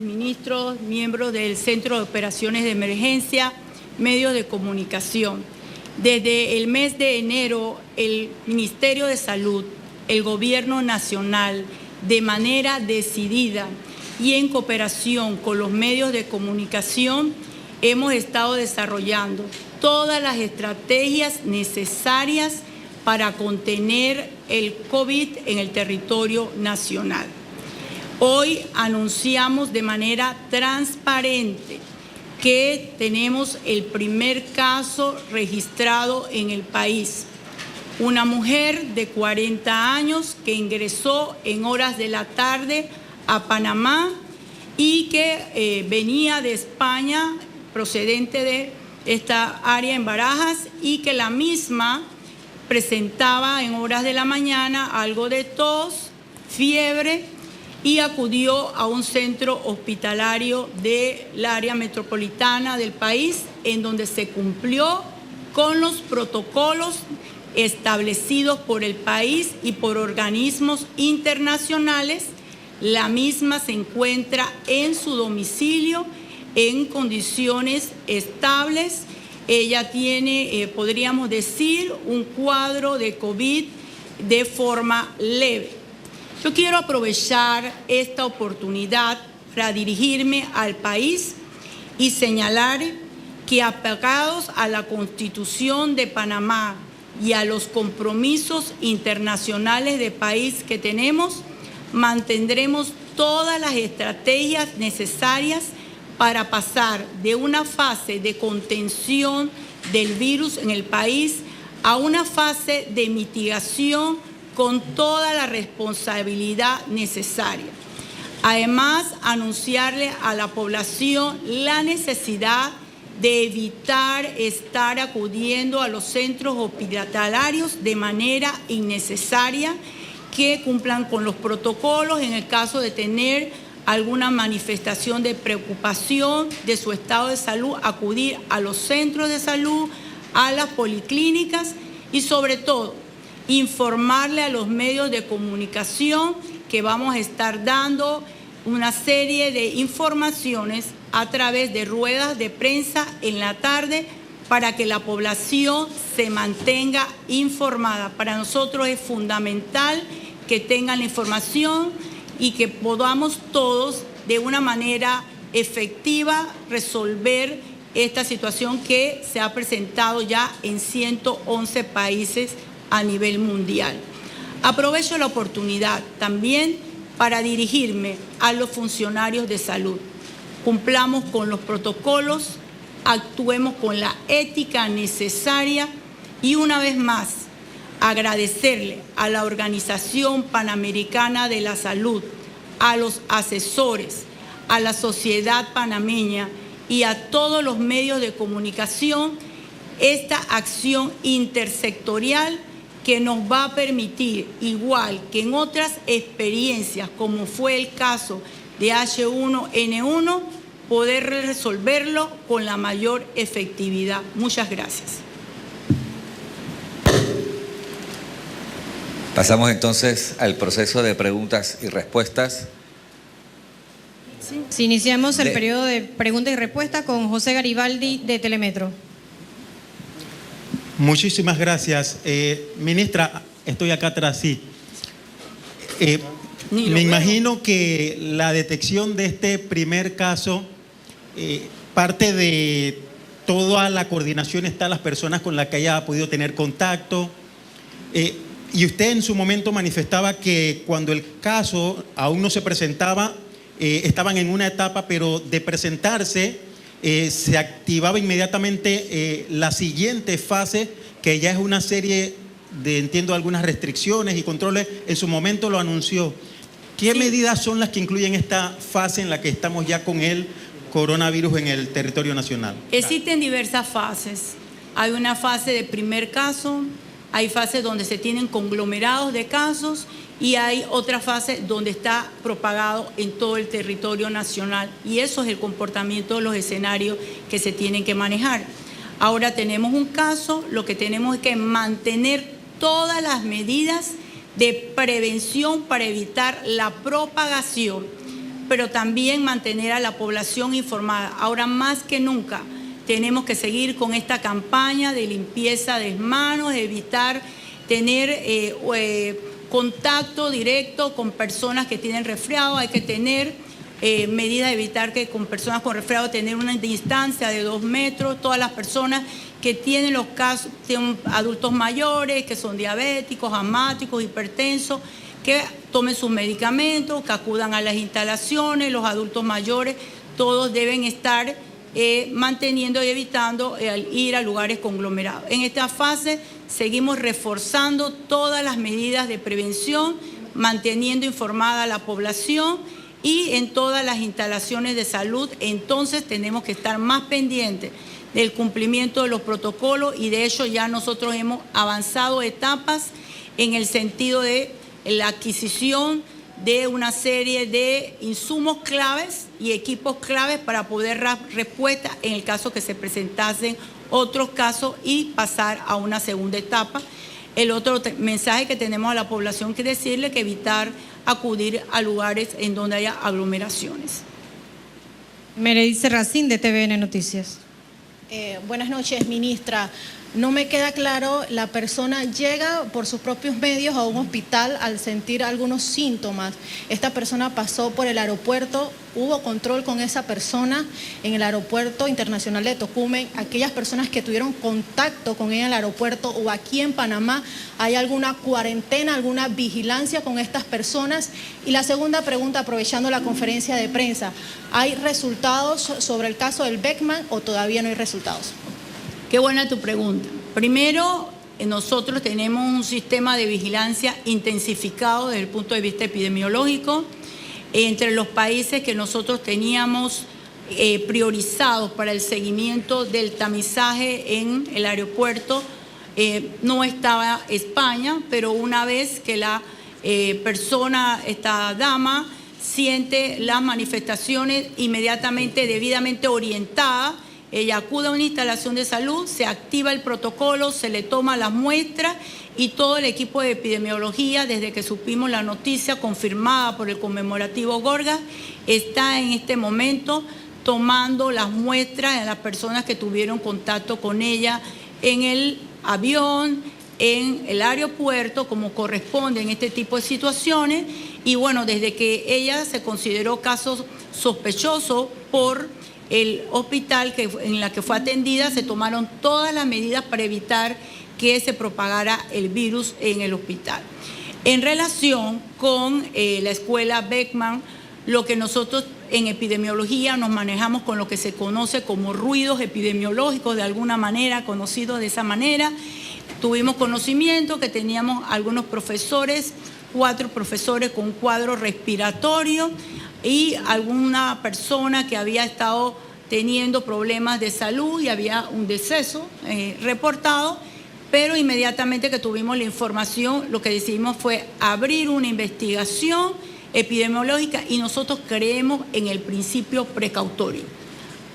Ministros, miembros del Centro de Operaciones de Emergencia, medios de comunicación. Desde el mes de enero, el Ministerio de Salud, el Gobierno Nacional, de manera decidida y en cooperación con los medios de comunicación, hemos estado desarrollando todas las estrategias necesarias para contener el COVID en el territorio nacional. Hoy anunciamos de manera transparente que tenemos el primer caso registrado en el país. Una mujer de 40 años que ingresó en horas de la tarde a Panamá y que venía de España, procedente de esta área en Barajas, y que la misma presentaba en horas de la mañana algo de tos, fiebre, y acudió a un centro hospitalario del área metropolitana del país, en donde se cumplió con los protocolos establecidos por el país y por organismos internacionales. La misma se encuentra en su domicilio en condiciones estables. Ella tiene, podríamos decir, un cuadro de COVID de forma leve. Yo quiero aprovechar esta oportunidad para dirigirme al país y señalar que, apegados a la Constitución de Panamá y a los compromisos internacionales de país que tenemos, mantendremos todas las estrategias necesarias para pasar de una fase de contención del virus en el país a una fase de mitigación con toda la responsabilidad necesaria. Además, anunciarle a la población la necesidad de evitar estar acudiendo a los centros hospitalarios de manera innecesaria, que cumplan con los protocolos en el caso de tener alguna manifestación de preocupación de su estado de salud, acudir a los centros de salud, a las policlínicas y sobre todo informarle a los medios de comunicación que vamos a estar dando una serie de informaciones a través de ruedas de prensa en la tarde para que la población se mantenga informada. Para nosotros es fundamental que tengan la información y que podamos todos de una manera efectiva resolver esta situación que se ha presentado ya en 111 países a nivel mundial. Aprovecho la oportunidad también para dirigirme a los funcionarios de salud. Cumplamos con los protocolos, actuemos con la ética necesaria y, una vez más, agradecerle a la Organización Panamericana de la Salud, a los asesores, a la sociedad panameña y a todos los medios de comunicación esta acción intersectorial que nos va a permitir, igual que en otras experiencias, como fue el caso de H1N1, poder resolverlo con la mayor efectividad. Muchas gracias. Pasamos entonces al proceso de preguntas y respuestas. Sí, iniciamos el periodo de preguntas y respuestas con José Garibaldi de Telemetro. Muchísimas gracias. Ministra, estoy acá atrás, sí. Me imagino que la detección de este primer caso parte de toda la coordinación, está las personas con las que haya podido tener contacto. Y usted en su momento manifestaba que cuando el caso aún no se presentaba, estaban en una etapa, pero de presentarse se activaba inmediatamente la siguiente fase, que ya es una serie de, entiendo, algunas restricciones y controles. En su momento lo anunció. ¿Qué medidas son las que incluyen esta fase en la que estamos ya con el coronavirus en el territorio nacional? Existen diversas fases. Hay una fase de primer caso, hay fases donde se tienen conglomerados de casos y hay otra fase donde está propagado en todo el territorio nacional. Y eso es el comportamiento de los escenarios que se tienen que manejar. Ahora tenemos un caso, lo que tenemos es que mantener todas las medidas de prevención para evitar la propagación. pero también mantener a la población informada. Ahora más que nunca tenemos que seguir con esta campaña de limpieza de manos, de evitar tener contacto directo con personas que tienen resfriado. Hay que tener medidas de evitar que con personas con resfriado tener una distancia de 2 metros. Todas las personas que tienen los casos, tienen adultos mayores, que son diabéticos, asmáticos, hipertensos, que tomen sus medicamentos, que acudan a las instalaciones. Los adultos mayores, todos deben estar manteniendo y evitando ir a lugares conglomerados. En esta fase seguimos reforzando todas las medidas de prevención, manteniendo informada a la población, y en todas las instalaciones de salud entonces tenemos que estar más pendientes del cumplimiento de los protocolos, y de hecho ya nosotros hemos avanzado etapas en el sentido de la adquisición de una serie de insumos claves y equipos claves para poder dar respuesta en el caso que se presentasen otros casos y pasar a una segunda etapa. El otro mensaje que tenemos a la población que decirle que evitar acudir a lugares en donde haya aglomeraciones. Meredith Serracín, de TVN Noticias. Buenas noches, ministra. No me queda claro, la persona llega por sus propios medios a un hospital al sentir algunos síntomas. Esta persona pasó por el aeropuerto, hubo control con esa persona en el aeropuerto internacional de Tocumen. Aquellas personas que tuvieron contacto con ella en el aeropuerto o aquí en Panamá, ¿hay alguna cuarentena, alguna vigilancia con estas personas? Y la segunda pregunta, aprovechando la conferencia de prensa, ¿hay resultados sobre el caso del Beckman o todavía no hay resultados? Qué buena tu pregunta. Primero, nosotros tenemos un sistema de vigilancia intensificado desde el punto de vista epidemiológico. Entre los países que nosotros teníamos priorizados para el seguimiento del tamizaje en el aeropuerto, no estaba España, pero una vez que la persona, esta dama, siente las manifestaciones, inmediatamente, debidamente orientada, ella acude a una instalación de salud, se activa el protocolo, se le toma las muestras, y todo el equipo de epidemiología, desde que supimos la noticia confirmada por el conmemorativo Gorgas, está en este momento tomando las muestras de las personas que tuvieron contacto con ella en el avión, en el aeropuerto, como corresponde en este tipo de situaciones. Y bueno, desde que ella se consideró caso sospechoso por el hospital en la que fue atendida, se tomaron todas las medidas para evitar que se propagara el virus en el hospital. En relación con la escuela Beckman, lo que nosotros en epidemiología nos manejamos con lo que se conoce como ruidos epidemiológicos, de alguna manera, conocidos de esa manera. Tuvimos conocimiento que teníamos algunos profesores, 4 profesores con cuadro respiratorio, y alguna persona que había estado teniendo problemas de salud y había un deceso reportado, pero inmediatamente que tuvimos la información, lo que decidimos fue abrir una investigación epidemiológica, y nosotros creemos en el principio precautorio.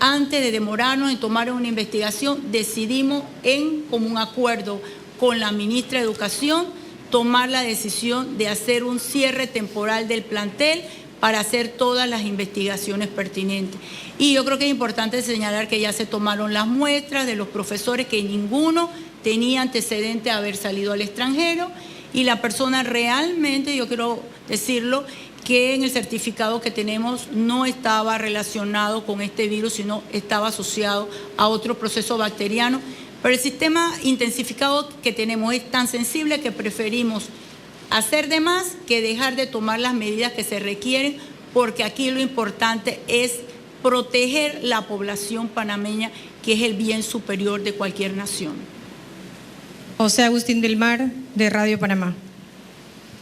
Antes de demorarnos en tomar una investigación, decidimos en común acuerdo con la ministra de Educación tomar la decisión de hacer un cierre temporal del plantel para hacer todas las investigaciones pertinentes. Y yo creo que es importante señalar que ya se tomaron las muestras de los profesores, que ninguno tenía antecedente de haber salido al extranjero, y la persona realmente, yo quiero decirlo, que en el certificado que tenemos no estaba relacionado con este virus, sino estaba asociado a otro proceso bacteriano. Pero el sistema intensificado que tenemos es tan sensible que preferimos hacer de más que dejar de tomar las medidas que se requieren, porque aquí lo importante es proteger la población panameña, que es el bien superior de cualquier nación. José Agustín del Mar, de Radio Panamá.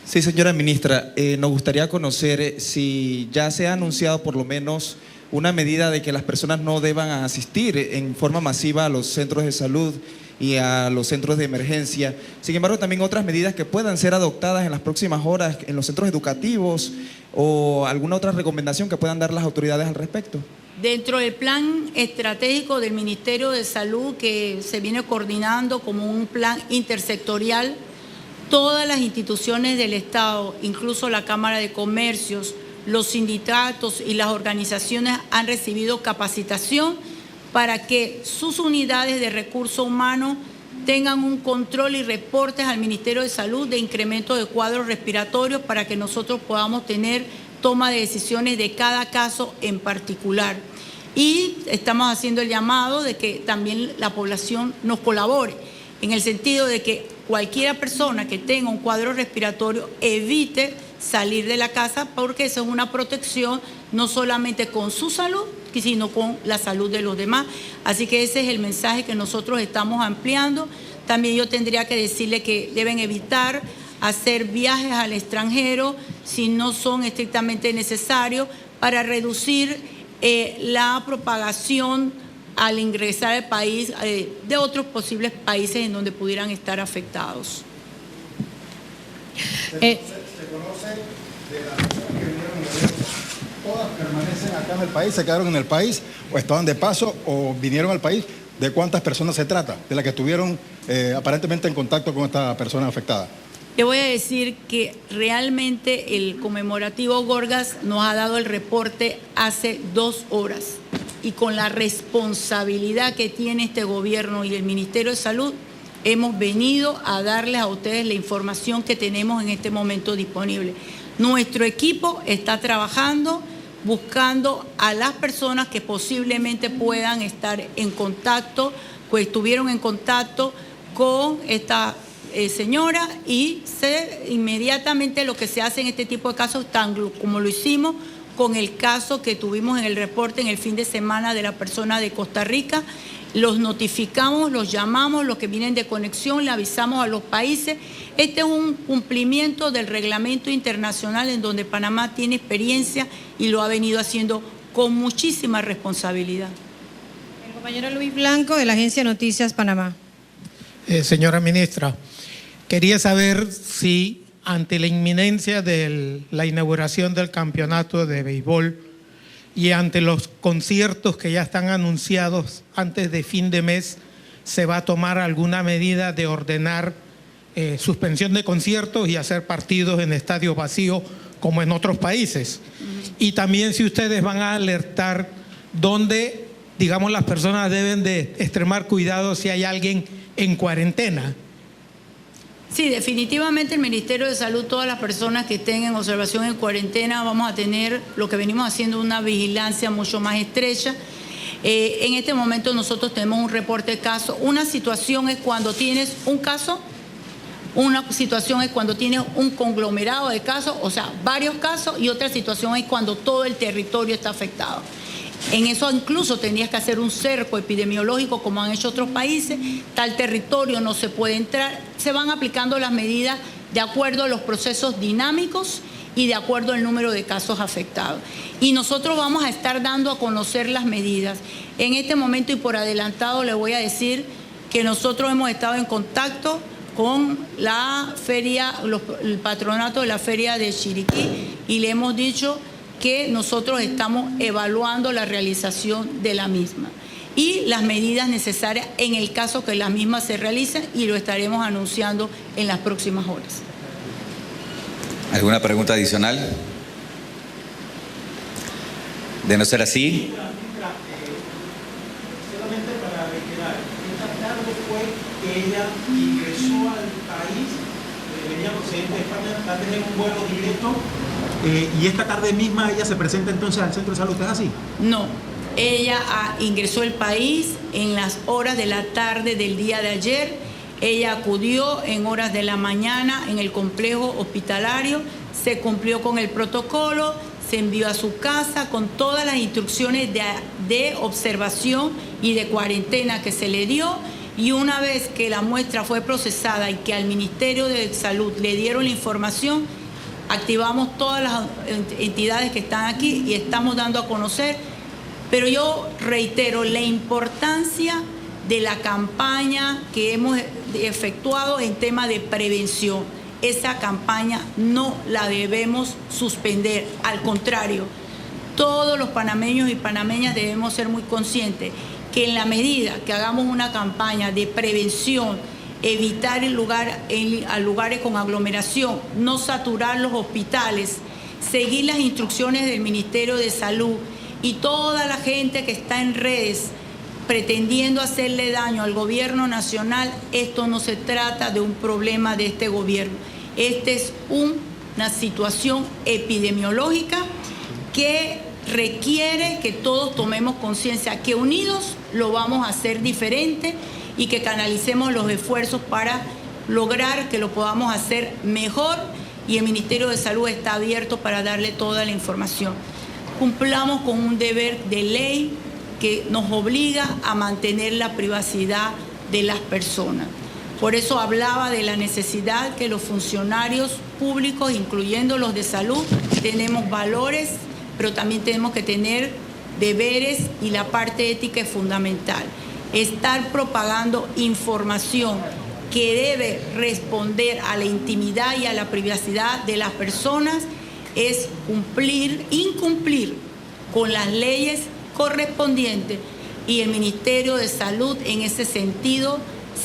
Sí, señora ministra, nos gustaría conocer si ya se ha anunciado por lo menos una medida de que las personas no deban asistir en forma masiva a los centros de salud y a los centros de emergencia. Sin embargo, también otras medidas que puedan ser adoptadas en las próximas horas en los centros educativos, o alguna otra recomendación que puedan dar las autoridades al respecto. Dentro del plan estratégico del Ministerio de Salud, que se viene coordinando como un plan intersectorial, todas las instituciones del Estado, incluso la Cámara de Comercios, los sindicatos y las organizaciones han recibido capacitación para que sus unidades de recursos humanos tengan un control y reportes al Ministerio de Salud de incremento de cuadros respiratorios para que nosotros podamos tener toma de decisiones de cada caso en particular. Y estamos haciendo el llamado de que también la población nos colabore, en el sentido de que cualquier persona que tenga un cuadro respiratorio evite salir de la casa, porque eso es una protección no solamente con su salud, sino con la salud de los demás. Así que ese es el mensaje que nosotros estamos ampliando. También yo tendría que decirle que deben evitar hacer viajes al extranjero si no son estrictamente necesarios para reducir la propagación al ingresar al país de otros posibles países en donde pudieran estar afectados. ¿Se conoce de las personas que vinieron de Europa? ¿Todas permanecen acá en el país, se quedaron en el país o estaban de paso o vinieron al país? ¿De cuántas personas se trata? De las que estuvieron aparentemente en contacto con esta persona afectada. Le voy a decir que realmente el conmemorativo Gorgas nos ha dado el reporte hace 2 horas y con la responsabilidad que tiene este gobierno y el Ministerio de Salud hemos venido a darles a ustedes la información que tenemos en este momento disponible. Nuestro equipo está trabajando buscando a las personas que posiblemente puedan estar en contacto, pues estuvieron en contacto con esta señora y inmediatamente lo que se hace en este tipo de casos, tan como lo hicimos con el caso que tuvimos en el reporte en el fin de semana de la persona de Costa Rica, los notificamos, los llamamos, los que vienen de conexión, le avisamos a los países. Este es un cumplimiento del reglamento internacional en donde Panamá tiene experiencia y lo ha venido haciendo con muchísima responsabilidad. El compañero Luis Blanco, de la Agencia Noticias Panamá. Señora ministra, quería saber si ante la inminencia de la inauguración del campeonato de béisbol y ante los conciertos que ya están anunciados antes de fin de mes, se va a tomar alguna medida de ordenar suspensión de conciertos y hacer partidos en estadios vacíos como en otros países. Y también si ustedes van a alertar dónde, digamos, las personas deben de extremar cuidado si hay alguien en cuarentena. Sí, definitivamente el Ministerio de Salud, todas las personas que estén en observación en cuarentena, vamos a tener lo que venimos haciendo, una vigilancia mucho más estrecha. En este momento nosotros tenemos un reporte de casos. Una situación es cuando tienes un caso, una situación es cuando tienes un conglomerado de casos, o sea, varios casos, y otra situación es cuando todo el territorio está afectado. En eso incluso tendrías que hacer un cerco epidemiológico como han hecho otros países, tal territorio no se puede entrar, se van aplicando las medidas de acuerdo a los procesos dinámicos y de acuerdo al número de casos afectados. Y nosotros vamos a estar dando a conocer las medidas. En este momento y por adelantado le voy a decir que nosotros hemos estado en contacto con la feria, el patronato de la feria de Chiriquí y le hemos dicho que nosotros estamos evaluando la realización de la misma y las medidas necesarias en el caso que las mismas se realicen y lo estaremos anunciando en las próximas horas. ¿Alguna pregunta adicional? De no ser así. Solamente para reiterar, esta tarde fue que ella ingresó al país, venía procedente de España, va a tener un vuelo directo. Y esta tarde misma ella se presenta entonces al centro de salud, ¿es así? No, ella ingresó al país en las horas de la tarde del día de ayer. Ella acudió en horas de la mañana en el complejo hospitalario, se cumplió con el protocolo, se envió a su casa con todas las instrucciones de observación y de cuarentena que se le dio. Y una vez que la muestra fue procesada y que al Ministerio de Salud le dieron la información, activamos todas las entidades que están aquí y estamos dando a conocer, pero yo reitero la importancia de la campaña que hemos efectuado en tema de prevención. Esa campaña no la debemos suspender, al contrario, todos los panameños y panameñas debemos ser muy conscientes que en la medida que hagamos una campaña de prevención, evitar a lugares con aglomeración, no saturar los hospitales, seguir las instrucciones del Ministerio de Salud, y toda la gente que está en redes pretendiendo hacerle daño al gobierno nacional, esto no se trata de un problema de este gobierno. Esta es una situación epidemiológica que requiere que todos tomemos conciencia, que unidos lo vamos a hacer diferente y que canalicemos los esfuerzos para lograr que lo podamos hacer mejor, y el Ministerio de Salud está abierto para darle toda la información. Cumplamos con un deber de ley que nos obliga a mantener la privacidad de las personas. Por eso hablaba de la necesidad que los funcionarios públicos, incluyendo los de salud, tenemos valores, pero también tenemos que tener deberes, y la parte ética es fundamental. Estar propagando información que debe responder a la intimidad y a la privacidad de las personas es incumplir con las leyes correspondientes, y el Ministerio de Salud en ese sentido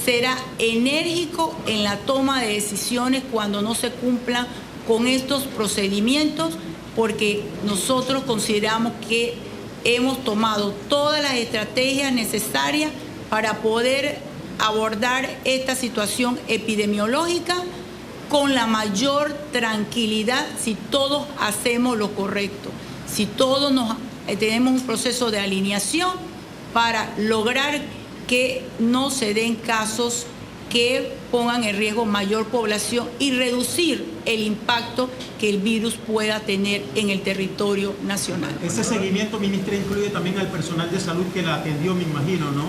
será enérgico en la toma de decisiones cuando no se cumplan con estos procedimientos, porque nosotros consideramos que hemos tomado todas las estrategias necesarias para poder abordar esta situación epidemiológica con la mayor tranquilidad si todos hacemos lo correcto, si todos tenemos un proceso de alineación para lograr que no se den casos que pongan en riesgo mayor población y reducir el impacto que el virus pueda tener en el territorio nacional. Ese seguimiento, ministra, incluye también al personal de salud que la atendió, me imagino, ¿no?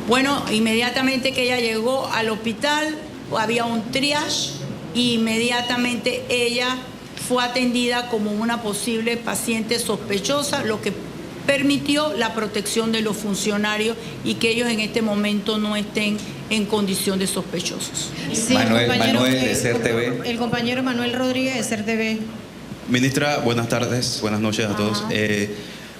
Bueno, inmediatamente que ella llegó al hospital había un triage, y inmediatamente ella fue atendida como una posible paciente sospechosa, lo que permitió la protección de los funcionarios y que ellos en este momento no estén en condición de sospechosos. Sí, Manuel de CERTV. El compañero Manuel Rodríguez de CERTV. Ministra, buenas tardes, buenas noches a todos.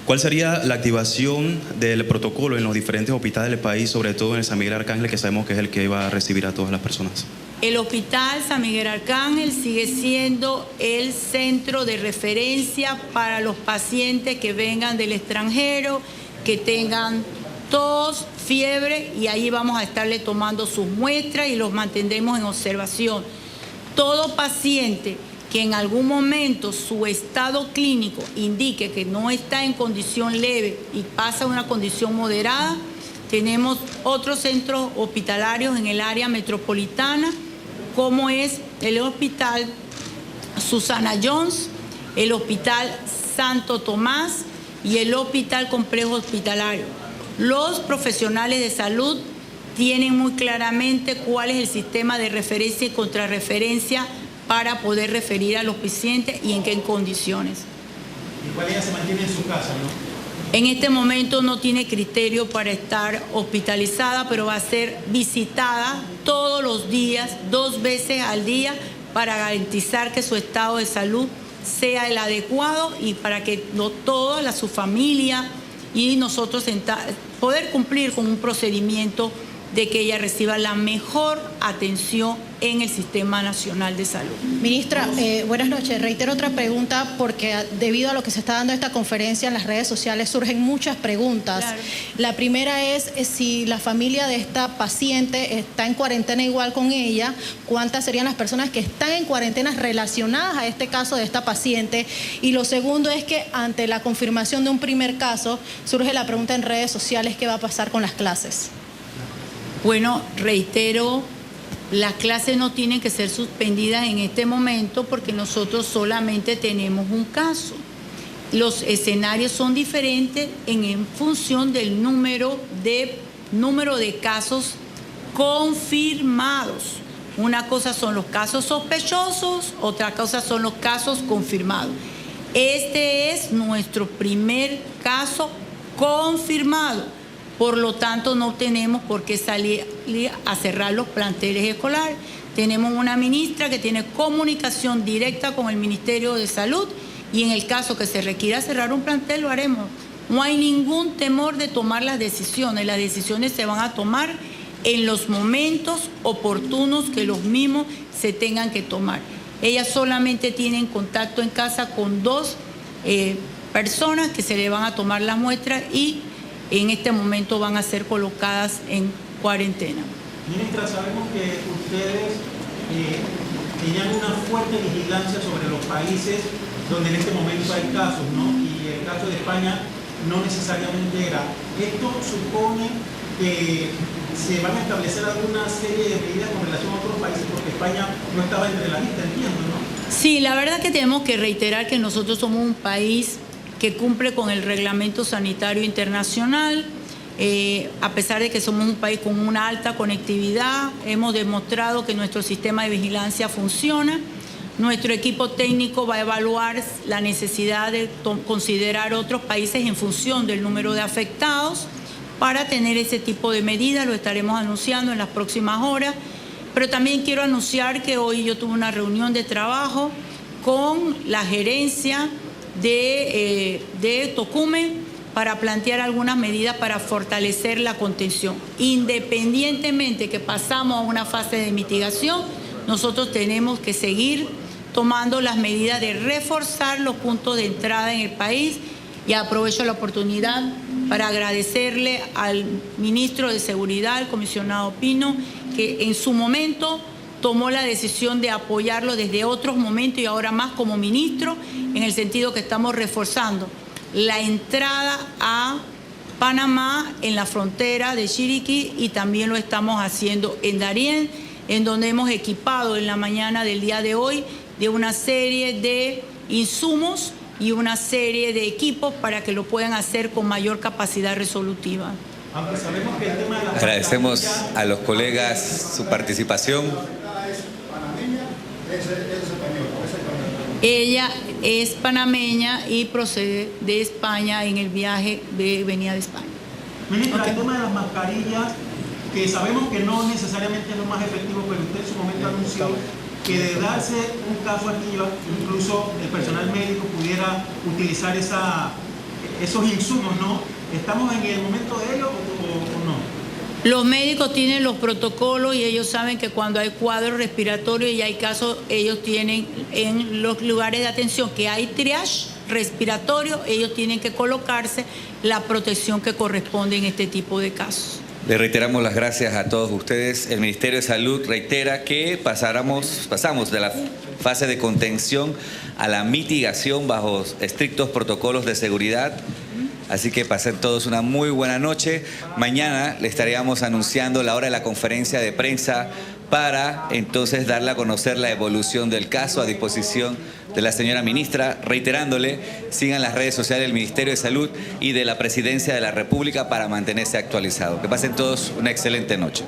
¿Cuál sería la activación del protocolo en los diferentes hospitales del país, sobre todo en el San Miguel Arcángel, que sabemos que es el que va a recibir a todas las personas? El Hospital San Miguel Arcángel sigue siendo el centro de referencia para los pacientes que vengan del extranjero, que tengan tos, fiebre, y ahí vamos a estarle tomando sus muestras y los mantendremos en observación. Todo paciente que en algún momento su estado clínico indique que no está en condición leve y pasa a una condición moderada, tenemos otros centros hospitalarios en el área metropolitana, como es el Hospital Susana Jones, el Hospital Santo Tomás y el Hospital Complejo Hospitalario. Los profesionales de salud tienen muy claramente cuál es el sistema de referencia y contrarreferencia para poder referir a los pacientes y en qué condiciones. Igual ella se mantiene en su casa, ¿no? En este momento no tiene criterio para estar hospitalizada, pero va a ser visitada todos los días, 2 veces al día, para garantizar que su estado de salud sea el adecuado y para que toda su familia y nosotros poder cumplir con un procedimiento de que ella reciba la mejor atención en el Sistema Nacional de Salud. Ministra, buenas noches. Reitero otra pregunta porque debido a lo que se está dando esta conferencia en las redes sociales surgen muchas preguntas. Claro. La primera es si la familia de esta paciente está en cuarentena igual con ella, ¿cuántas serían las personas que están en cuarentena relacionadas a este caso de esta paciente? Y lo segundo es que ante la confirmación de un primer caso surge la pregunta en redes sociales, ¿qué va a pasar con las clases? Bueno, reitero, las clases no tienen que ser suspendidas en este momento porque nosotros solamente tenemos un caso. Los escenarios son diferentes en función del número de casos confirmados. Una cosa son los casos sospechosos, otra cosa son los casos confirmados. Este es nuestro primer caso confirmado. Por lo tanto, no tenemos por qué salir a cerrar los planteles escolares. Tenemos una ministra que tiene comunicación directa con el Ministerio de Salud y en el caso que se requiera cerrar un plantel, lo haremos. No hay ningún temor de tomar las decisiones se van a tomar en los momentos oportunos que los mismos se tengan que tomar. Ellas solamente tienen contacto en casa con 2 personas que se le van a tomar las muestras y en este momento van a ser colocadas en cuarentena. Ministra, sabemos que ustedes tenían una fuerte vigilancia sobre los países donde en este momento hay casos, ¿no? Y el caso de España no necesariamente era. Esto supone que se van a establecer alguna serie de medidas con relación a otros países porque España no estaba entre la lista, entiendo, ¿no? Sí, la verdad que tenemos que reiterar que nosotros somos un país que cumple con el Reglamento Sanitario Internacional. A pesar de que somos un país con una alta conectividad, hemos demostrado que nuestro sistema de vigilancia funciona. Nuestro equipo técnico va a evaluar la necesidad de considerar otros países en función del número de afectados para tener ese tipo de medidas. Lo estaremos anunciando en las próximas horas. Pero también quiero anunciar que hoy yo tuve una reunión de trabajo con la gerencia de Tocumen para plantear algunas medidas para fortalecer la contención. Independientemente que pasamos a una fase de mitigación, nosotros tenemos que seguir tomando las medidas de reforzar los puntos de entrada en el país, y aprovecho la oportunidad para agradecerle al ministro de Seguridad, el comisionado Pino, que en su momento tomó la decisión de apoyarlo desde otros momentos y ahora más como ministro, en el sentido que estamos reforzando la entrada a Panamá en la frontera de Chiriquí, y también lo estamos haciendo en Darién, en donde hemos equipado en la mañana del día de hoy de una serie de insumos y una serie de equipos para que lo puedan hacer con mayor capacidad resolutiva. Aunque sabemos que el tema de la... Agradecemos a los colegas su participación. Ella es panameña y procede de España en el viaje de venida de España. Ministra, el tema de las mascarillas, que sabemos que no necesariamente es lo más efectivo, pero usted en su momento anunció que de darse un caso aquí, incluso el personal médico pudiera utilizar esos insumos, ¿no? ¿Estamos en el momento de ello o no? Los médicos tienen los protocolos y ellos saben que cuando hay cuadros respiratorios y hay casos, ellos tienen en los lugares de atención que hay triage respiratorio, ellos tienen que colocarse la protección que corresponde en este tipo de casos. Le reiteramos las gracias a todos ustedes. El Ministerio de Salud reitera que pasamos de la fase de contención a la mitigación bajo estrictos protocolos de seguridad. Así que pasen todos una muy buena noche. Mañana le estaríamos anunciando la hora de la conferencia de prensa para entonces darle a conocer la evolución del caso, a disposición de la señora ministra, reiterándole, sigan las redes sociales del Ministerio de Salud y de la Presidencia de la República para mantenerse actualizado. Que pasen todos una excelente noche.